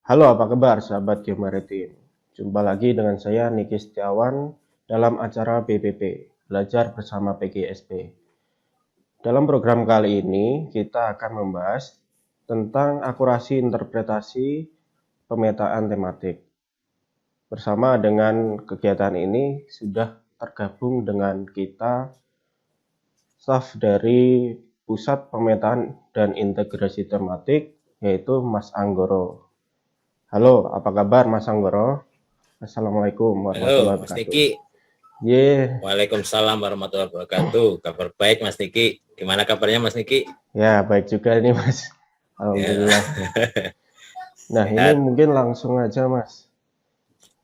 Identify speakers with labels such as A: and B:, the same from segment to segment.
A: Halo, apa kabar sahabat Game Maritim? Jumpa lagi dengan saya Niki Setiawan dalam acara BPP, Belajar Bersama PGSP. Dalam program kali ini, kita akan membahas tentang akurasi interpretasi pemetaan tematik. Bersama dengan kegiatan ini, sudah tergabung dengan kita staf dari Pusat Pemetaan dan Integrasi Tematik, yaitu Mas Anggoro. Halo, apa kabar Mas Anggoro? Assalamualaikum
B: Halo,
A: warahmatullahi
B: Mas
A: wabarakatuh.
B: Niki.
A: Ye,
B: Waalaikumsalam warahmatullahi wabarakatuh. Kabar baik, Mas Niki. Gimana kabarnya, Mas Niki?
A: ya baik juga ini Mas.
B: Ya,
A: Alhamdulillah. Nah ini
B: sehat.
A: mungkin langsung aja Mas,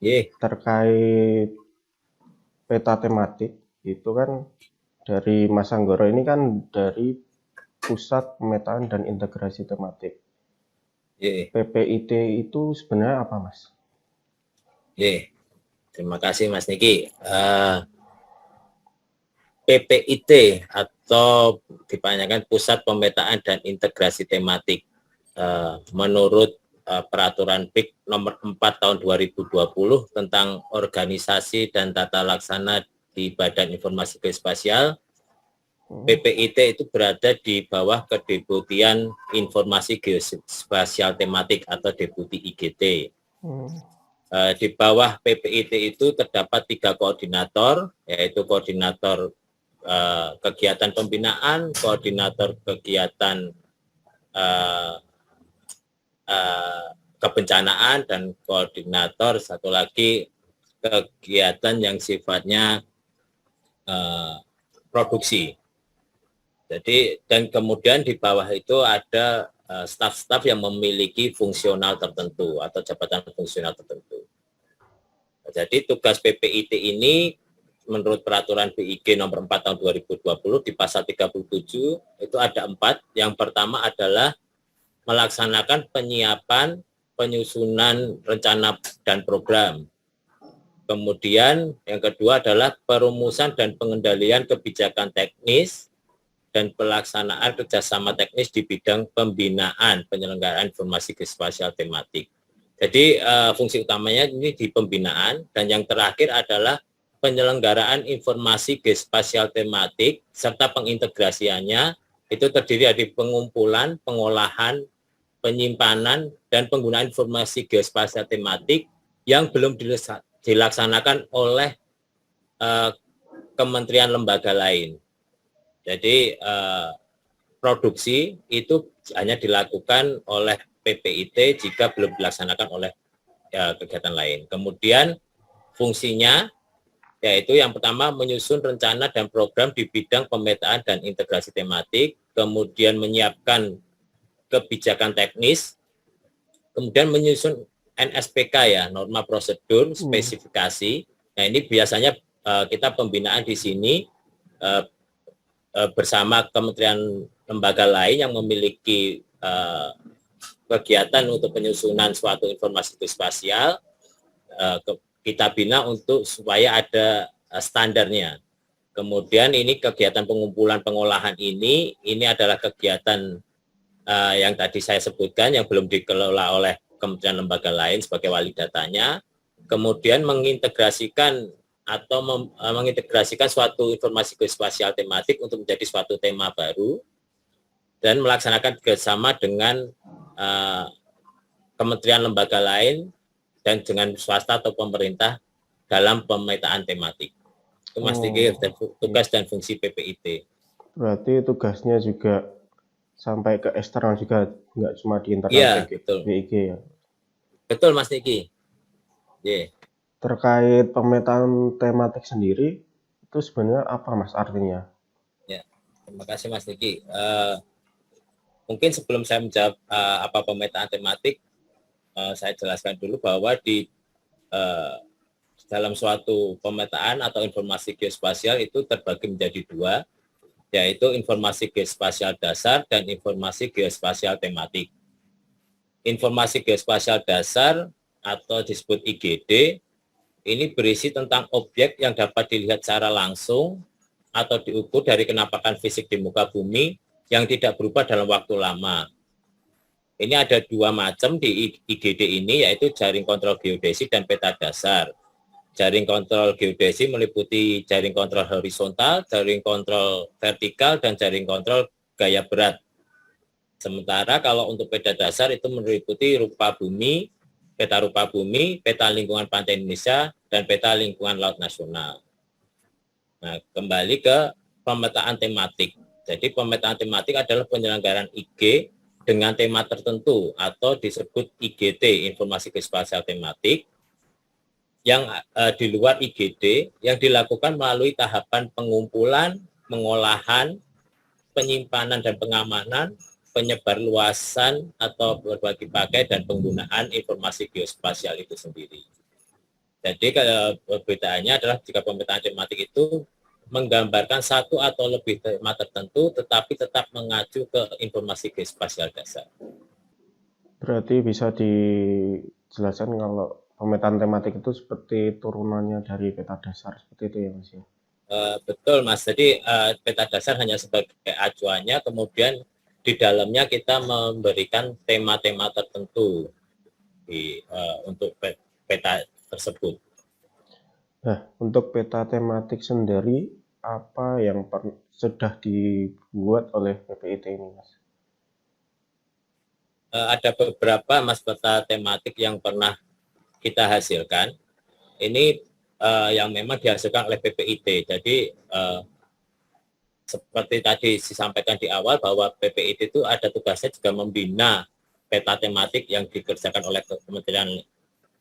B: Ye,
A: terkait peta tematik itu kan dari Mas Anggoro ini kan dari Pusat Pemetaan dan Integrasi Tematik.
B: ye,
A: PPIT itu sebenarnya apa Mas?
B: ye. Terima kasih, Mas Niki. PPIT atau dipanggilkan Pusat Pemetaan dan Integrasi Tematik. Menurut Peraturan PIK nomor 4 tahun 2020 tentang organisasi dan tata laksana di Badan Informasi Geospasial, PPIT itu berada di bawah Kedeputian Informasi Geospasial Tematik atau Deputi IGT. Di bawah PPIT itu terdapat 3 koordinator, yaitu koordinator kegiatan pembinaan, koordinator kegiatan kebencanaan, dan koordinator satu lagi kegiatan yang sifatnya produksi. Jadi, dan kemudian di bawah itu ada staf-staf yang memiliki fungsional tertentu atau jabatan fungsional tertentu. Jadi tugas PPIT ini menurut peraturan BIG nomor 4 tahun 2020 di pasal 37 itu ada 4. Yang pertama adalah melaksanakan penyiapan, penyusunan rencana dan program. Kemudian yang kedua adalah perumusan dan pengendalian kebijakan teknis dan pelaksanaan kerjasama teknis di bidang pembinaan penyelenggaraan informasi geospasial tematik. Jadi fungsi utamanya ini di pembinaan, dan yang terakhir adalah penyelenggaraan informasi geospasial tematik serta pengintegrasiannya. Itu terdiri dari pengumpulan, pengolahan, penyimpanan, dan penggunaan informasi geospasial tematik yang belum dilaksanakan oleh kementerian lembaga lain. Jadi produksi itu hanya dilakukan oleh PPIT jika belum dilaksanakan oleh kegiatan lain. Kemudian fungsinya yaitu yang pertama menyusun rencana dan program di bidang pemetaan dan integrasi tematik, kemudian menyiapkan kebijakan teknis, kemudian menyusun NSPK ya, norma prosedur, spesifikasi. Nah ini biasanya kita pembinaan di sini bersama kementerian lembaga lain yang memiliki kegiatan untuk penyusunan suatu informasi geospasial, kita bina untuk supaya ada standarnya. Kemudian ini kegiatan pengumpulan pengolahan ini adalah kegiatan yang tadi saya sebutkan yang belum dikelola oleh kementerian lembaga lain sebagai wali datanya. Kemudian mengintegrasikan atau mengintegrasikan suatu informasi geospasial tematik untuk menjadi suatu tema baru, dan melaksanakan kerjasama dengan kementerian lembaga lain dan dengan swasta atau pemerintah dalam pemetaan tematik. Itu Mas Diki, tugas dan fungsi PPIT.
A: Berarti tugasnya juga sampai ke eksternal juga, nggak cuma di internal
B: Iya, betul.
A: BIG ya.
B: Betul Mas Diki. Yeah.
A: Terkait pemetaan tematik sendiri, itu sebenarnya apa Mas artinya?
B: Ya, terima kasih Mas Diki. Mungkin sebelum saya menjawab apa pemetaan tematik, saya jelaskan dulu bahwa di dalam suatu pemetaan atau informasi geospasial itu terbagi menjadi 2, yaitu informasi geospasial dasar dan informasi geospasial tematik. Informasi geospasial dasar atau disebut IGD ini berisi tentang objek yang dapat dilihat secara langsung atau diukur dari kenampakan fisik di muka bumi yang tidak berubah dalam waktu lama. Ini ada dua macam di IGD ini, yaitu jaring kontrol geodesi dan peta dasar. Jaring kontrol geodesi meliputi jaring kontrol horizontal, jaring kontrol vertikal, dan jaring kontrol gaya berat. Sementara kalau untuk peta dasar itu meliputi rupa bumi, peta lingkungan pantai Indonesia, dan peta lingkungan laut nasional. Nah, kembali ke pemetaan tematik. Jadi pemetaan tematik adalah penyelenggaraan IG dengan tema tertentu atau disebut IGT, informasi geospasial tematik, yang di luar IGD yang dilakukan melalui tahapan pengumpulan, pengolahan, penyimpanan dan pengamanan, penyebarluasan atau berbagi pakai dan penggunaan informasi geospasial itu sendiri. Jadi perbedaannya adalah jika pemetaan tematik itu menggambarkan satu atau lebih tema tertentu, tetapi tetap mengacu ke informasi geospasial dasar.
A: Berarti bisa dijelaskan kalau pemetaan tematik itu seperti turunannya dari peta dasar, seperti itu ya Mas ya?
B: Betul Mas, jadi peta dasar hanya sebagai acuannya, kemudian di dalamnya kita memberikan tema-tema tertentu untuk peta tersebut.
A: Nah, untuk peta tematik sendiri, apa yang sudah dibuat oleh PPIT ini, Mas?
B: Ada beberapa Mas peta tematik yang pernah kita hasilkan. Ini yang memang dihasilkan oleh PPIT. Jadi seperti tadi disampaikan di awal bahwa PPIT itu ada tugasnya juga membina peta tematik yang dikerjakan oleh kementerian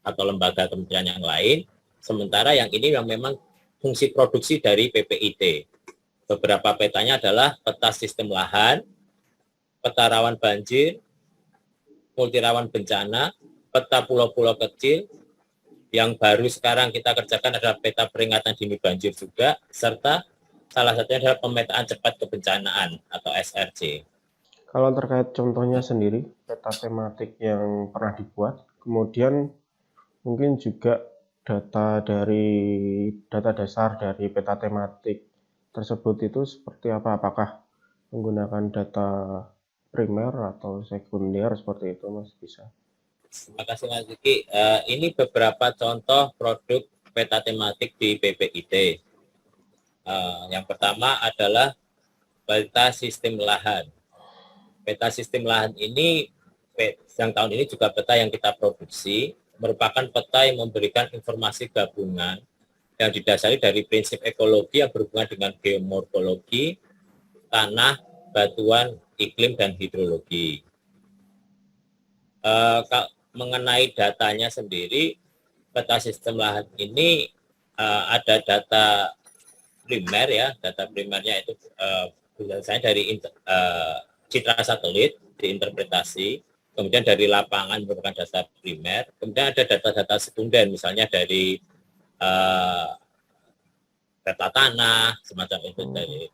B: atau lembaga kementerian yang lain. Sementara yang ini yang memang fungsi produksi dari PPIT. Beberapa petanya adalah peta sistem lahan, peta rawan banjir, multi rawan bencana, peta pulau-pulau kecil, yang baru sekarang kita kerjakan adalah peta peringatan dini banjir juga, serta salah satunya adalah pemetaan cepat kebencanaan atau SRC.
A: Kalau terkait contohnya sendiri, peta tematik yang pernah dibuat, kemudian mungkin juga data dasar dari peta tematik tersebut itu seperti apa? Apakah menggunakan data primer atau sekunder seperti itu, Mas? Bisa.
B: Terima kasih Mas Ziki. Ini beberapa contoh produk peta tematik di PPIT. Yang pertama adalah peta sistem lahan. Peta sistem lahan ini yang tahun ini juga peta yang kita produksi, merupakan peta yang memberikan informasi gabungan yang didasari dari prinsip ekologi yang berhubungan dengan geomorfologi, tanah, batuan, iklim, dan hidrologi. Mengenai datanya sendiri, peta sistem lahan ini ada data primer ya, data primernya itu biasanya dari citra satelit diinterpretasi, kemudian dari lapangan merupakan data primer, kemudian ada data-data sekunder, misalnya dari peta tanah, semacam itu, dari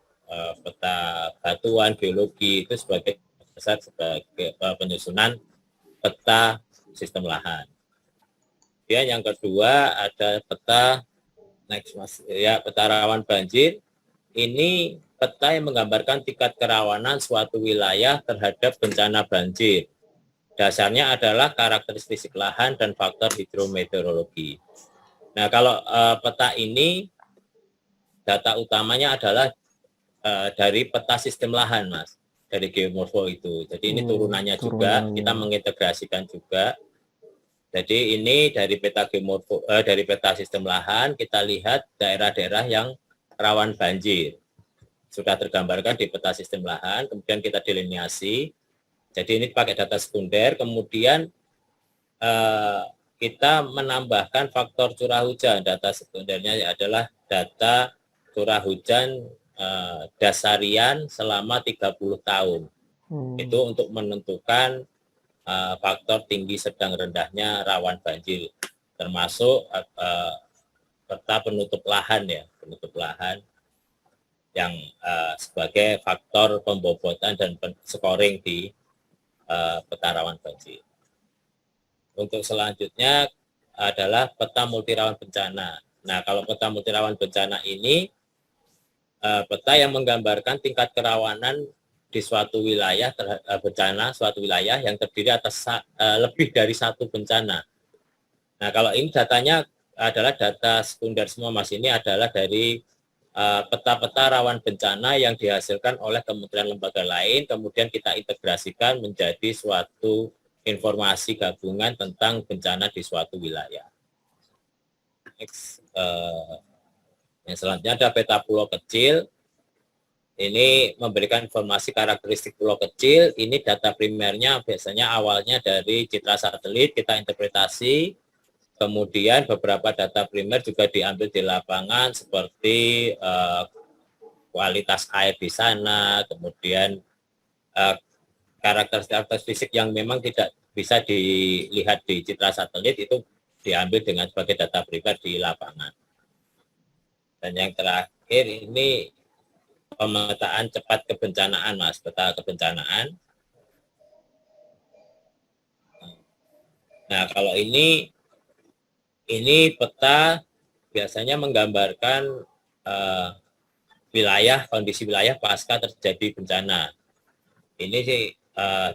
B: peta batuan, geologi, itu sebagai dasar sebagai penyusunan peta sistem lahan. Kemudian yang kedua ada peta peta rawan banjir. Ini peta yang menggambarkan tingkat kerawanan suatu wilayah terhadap bencana banjir. Dasarnya adalah karakteristik lahan dan faktor hidrometeorologi. Nah, kalau peta ini data utamanya adalah dari peta sistem lahan, Mas, dari geomorfo itu. Jadi ini turunannya juga, kita mengintegrasikan juga. Jadi ini dari peta geomorfo, dari peta sistem lahan, kita lihat daerah-daerah yang rawan banjir. Sudah tergambarkan di peta sistem lahan, kemudian kita delineasi. Jadi ini pakai data sekunder, kemudian kita menambahkan faktor curah hujan. Data sekundernya adalah data curah hujan dasarian selama 30 tahun. Itu untuk menentukan faktor tinggi sedang rendahnya rawan banjir, termasuk peta penutup lahan ya, penutup lahan yang sebagai faktor pembobotan dan scoring di peta rawan banjir. Untuk selanjutnya adalah peta multi rawan bencana. Nah, kalau peta multi rawan bencana ini peta yang menggambarkan tingkat kerawanan di suatu wilayah bencana suatu wilayah yang terdiri atas lebih dari satu bencana. Nah, kalau ini datanya adalah data sekunder semua, Mas. Ini adalah dari peta-peta rawan bencana yang dihasilkan oleh kementerian lembaga lain, kemudian kita integrasikan menjadi suatu informasi gabungan tentang bencana di suatu wilayah. Next, yang selanjutnya ada peta pulau kecil. Ini memberikan informasi karakteristik pulau kecil. Ini data primernya biasanya awalnya dari citra satelit, kita interpretasi. Kemudian beberapa data primer juga diambil di lapangan seperti kualitas air di sana, kemudian karakteristik fisik yang memang tidak bisa dilihat di citra satelit itu diambil dengan sebagai data primer di lapangan. Dan yang terakhir ini pemetaan cepat kebencanaan, Mas, peta kebencanaan. Nah, kalau ini peta biasanya menggambarkan kondisi wilayah pasca terjadi bencana. Ini sih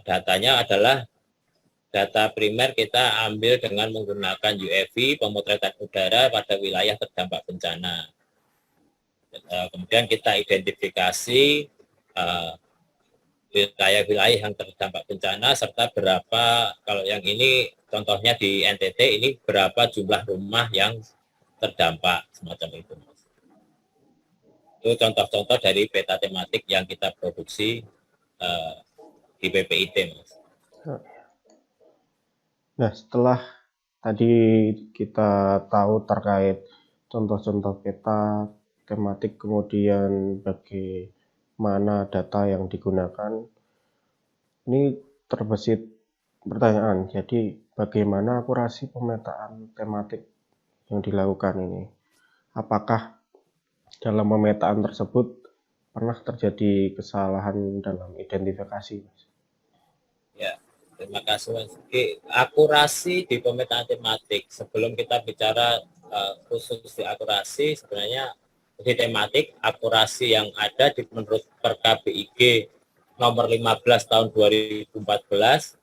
B: datanya adalah data primer kita ambil dengan menggunakan UAV, pemotretan udara pada wilayah terdampak bencana. Kemudian kita identifikasi wilayah-wilayah yang terdampak bencana serta berapa, kalau yang ini contohnya di NTT ini berapa jumlah rumah yang terdampak, semacam itu. Itu contoh-contoh dari peta tematik yang kita produksi di PPIT, Mas.
A: Nah, setelah tadi kita tahu terkait contoh-contoh peta tematik, kemudian bagaimana data yang digunakan, ini terbesit pertanyaan. Jadi, bagaimana akurasi pemetaan tematik yang dilakukan ini? Apakah dalam pemetaan tersebut pernah terjadi kesalahan dalam identifikasi?
B: Ya, terima kasih, Mas. Akurasi di pemetaan tematik, sebelum kita bicara khusus di akurasi, sebenarnya di tematik, akurasi yang ada menurut Perkab BIG nomor 15 tahun 2014,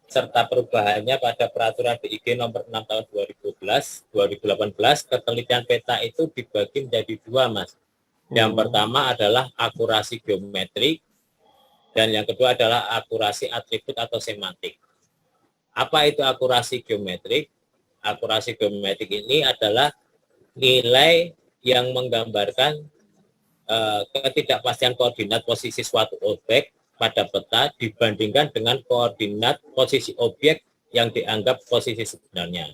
B: serta perubahannya pada peraturan BIG nomor 6 tahun 2018, ketelitian peta itu dibagi menjadi dua, Mas. Yang pertama adalah akurasi geometrik, dan yang kedua adalah akurasi atribut atau semantik. Apa itu akurasi geometrik? Akurasi geometrik ini adalah nilai yang menggambarkan ketidakpastian koordinat posisi suatu objek pada peta dibandingkan dengan koordinat posisi objek yang dianggap posisi sebenarnya.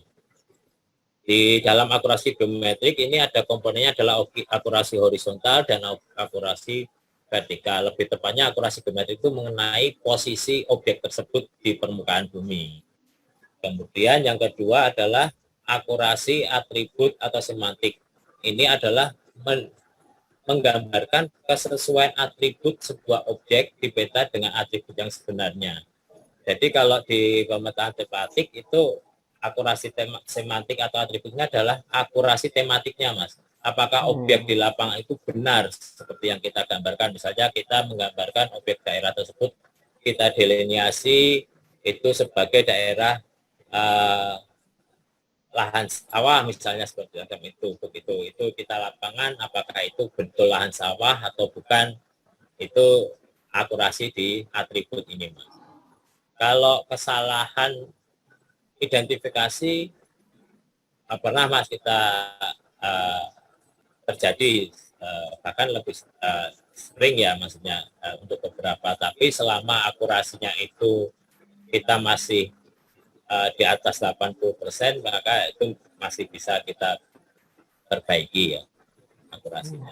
B: Di dalam akurasi geometrik ini ada komponennya adalah akurasi horizontal dan akurasi vertikal. Lebih tepatnya akurasi geometrik itu mengenai posisi objek tersebut di permukaan bumi. Kemudian yang kedua adalah akurasi atribut atau semantik. Ini adalah menggambarkan kesesuaian atribut sebuah objek di peta dengan atribut yang sebenarnya. Jadi kalau di pemetaan tematik itu akurasi semantik atau atributnya adalah akurasi tematiknya, Mas. Apakah objek di lapangan itu benar seperti yang kita gambarkan? Misalnya kita menggambarkan objek daerah tersebut, kita delineasi itu sebagai daerah lahan sawah misalnya seperti itu. Begitu itu kita lapangan, apakah itu betul lahan sawah atau bukan, itu akurasi di atribut ini, Mas. Kalau kesalahan identifikasi pernah, Mas, kita terjadi bahkan lebih sering ya, maksudnya untuk beberapa, tapi selama akurasinya itu kita masih di atas 80%, maka itu masih bisa kita perbaiki ya akurasinya.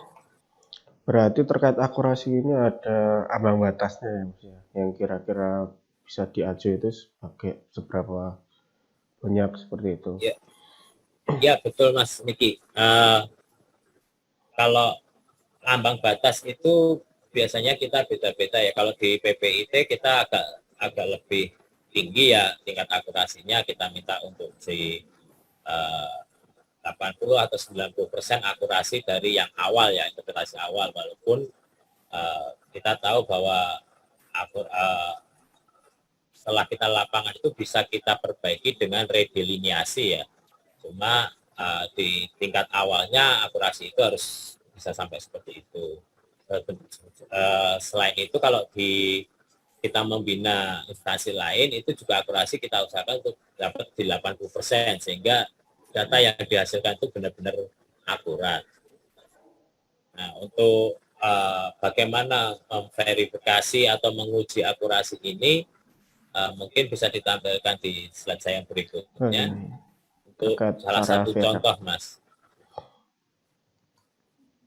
A: Berarti terkait akurasi ini ada ambang batasnya ya, yang kira-kira bisa diacu itu sebagai seberapa banyak seperti itu.
B: Ya betul, Mas Niki. Kalau ambang batas itu biasanya kita beda-beda ya. Kalau di PPIT kita agak lebih tinggi ya tingkat akurasinya, kita minta untuk si 80 atau 90% akurasi dari yang awal ya, interpretasi awal, walaupun kita tahu bahwa setelah kita lapangan itu bisa kita perbaiki dengan redelineasi ya. Cuma di tingkat awalnya akurasi itu harus bisa sampai seperti itu. Selain itu kalau kita membina instansi lain itu juga akurasi kita usahakan untuk dapat di 80% sehingga data yang dihasilkan itu benar-benar akurat. Nah, untuk bagaimana memverifikasi atau menguji akurasi ini mungkin bisa ditampilkan di slide saya yang berikutnya. Untuk salah satu contoh, Mas.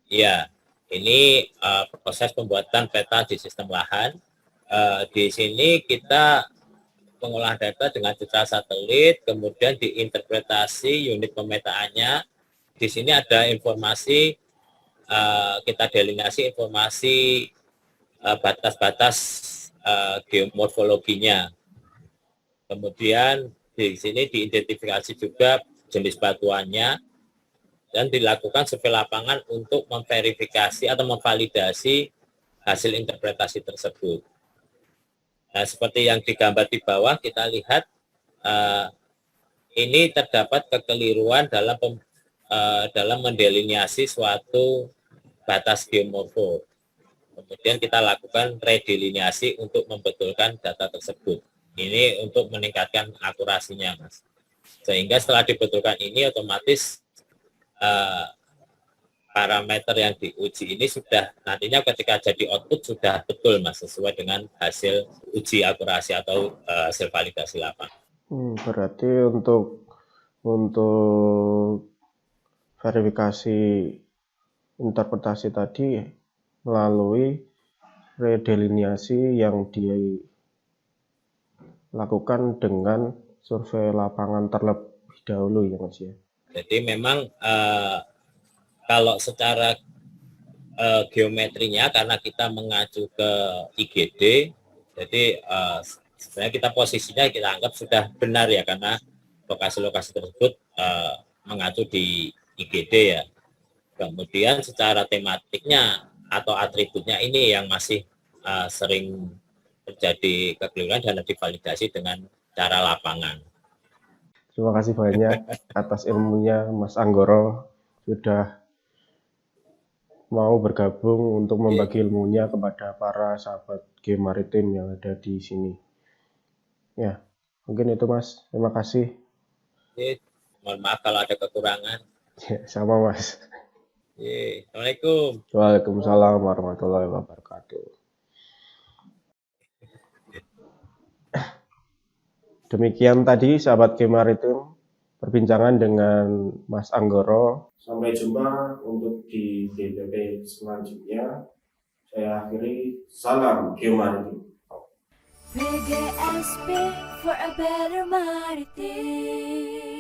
B: Ya, ini proses pembuatan peta di sistem lahan. Di sini kita mengolah data dengan citra satelit, kemudian diinterpretasi unit pemetaannya. Di sini ada informasi, kita delineasi informasi batas-batas geomorfologinya. Kemudian di sini diidentifikasi juga jenis batuannya dan dilakukan survei lapangan untuk memverifikasi atau memvalidasi hasil interpretasi tersebut. Nah, seperti yang digambar di bawah, kita lihat ini terdapat kekeliruan dalam mendelineasi suatu batas geomorfo. Kemudian kita lakukan redelineasi untuk membetulkan data tersebut. Ini untuk meningkatkan akurasinya, Mas. Sehingga setelah dibetulkan ini otomatis parameter yang diuji ini sudah nantinya ketika jadi output sudah betul, Mas, sesuai dengan hasil uji akurasi atau hasil validasi lapangan.
A: Berarti untuk verifikasi interpretasi tadi melalui redelineasi yang dilakukan dengan survei lapangan terlebih dahulu ya, Mas ya.
B: Jadi memang kalau secara geometrinya karena kita mengacu ke IGD, jadi sebenarnya kita posisinya kita anggap sudah benar ya karena lokasi-lokasi tersebut mengacu di IGD ya. Kemudian secara tematiknya atau atributnya ini yang masih sering terjadi kekeliruan dan divalidasi dengan cara lapangan.
A: Terima kasih banyak atas ilmunya Mas Anggoro sudah mau bergabung untuk membagi ilmunya kepada para sahabat geomaritim yang ada di sini. Ya, mungkin itu Mas. Terima kasih.
B: Mohon maaf kalau ada kekurangan.
A: Ya, sama Mas.
B: Assalamualaikum.
A: Waalaikumsalam warahmatullahi wabarakatuh. Demikian tadi sahabat geomaritim perbincangan dengan Mas Anggoro. Sampai jumpa untuk di BPP selanjutnya. Saya akhiri, salam geomaritim.
C: PGSP for a better maritim.